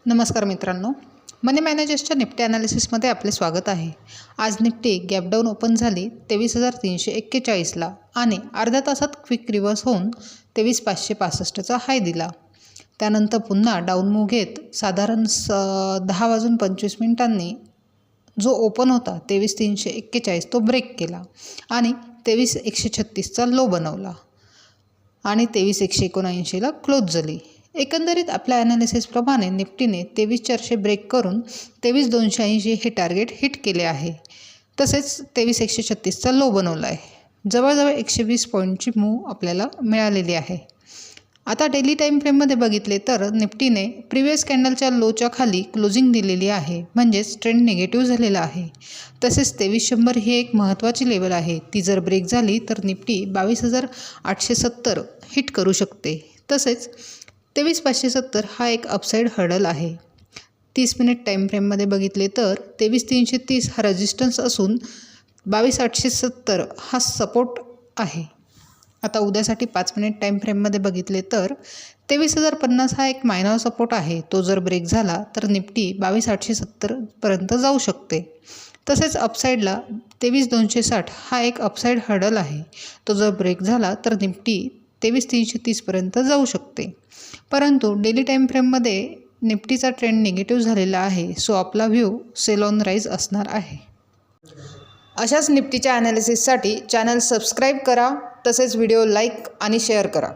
नमस्कार मित्रांनो, मनी मॅनेजर्सच्या निफ्टी ॲनालिसिसमध्ये आपले स्वागत आहे। आज निफ्टी गॅपडाऊन ओपन झाली 23,341ला आणि अर्ध्या तासात क्विक रिव्हर्स होऊन 23,565चा हाय दिला। त्यानंतर पुन्हा डाऊन मूव्ह घेत साधारण 10:25 जो ओपन होता 23,341 तो ब्रेक केला आणि 23,136चा लो बनवला आणि 23,179ला क्लोज झाली। एकंदरीत आपल्या ॲनालिसिसप्रमाणे निफ्टीने 23,400 ब्रेक करून 23,280 हे टार्गेट हिट केले आहे। तसेच 23,136चा लो बनवला आहे। जवळजवळ 120 पॉईंटची मूव्ह आपल्याला मिळालेली आहे। आता डेली टाईम फ्रेममध्ये बघितले तर निफ्टीने प्रिव्हियस कॅन्डलच्या लोच्या खाली क्लोजिंग दिलेली आहे, म्हणजेच ट्रेंड निगेटिव्ह झालेला आहे। तसेच 2300 ही एक महत्त्वाची लेवल आहे, ती जर ब्रेक झाली तर निफ्टी 22,870 हिट करू शकते। तसेच 23,570 हा एक अपसाईड हर्डल आहे। 30 मिनिट टाईम फ्रेममध्ये बघितले तर 23,330 हा रेजिस्टन्स असून 22,870 हा सपोर्ट आहे। आता उद्यासाठी 5 मिनिट टाईम फ्रेममध्ये बघितले तर 23,050 हा एक मायनर सपोर्ट आहे, तो जर ब्रेक झाला तर निफ्टी 22,870 पर्यंत जाऊ शकते। तसेच अपसाईडला 23,260 हा एक अपसाईड हर्डल आहे, तो जर ब्रेक झाला तर निफ्टी 23,330 पर्यंत जाऊ शकते। परंतु डेली टाईम फ्रेममध्ये निफ्टीचा ट्रेंड निगेटिव्ह झालेला आहे, सो आपला व्ह्यू सेल ऑन राईज असणार आहे। अशाच निफ्टीच्या ॲनालिसिससाठी चॅनल सबस्क्राईब करा, तसेच व्हिडिओ लाईक आणि शेअर करा।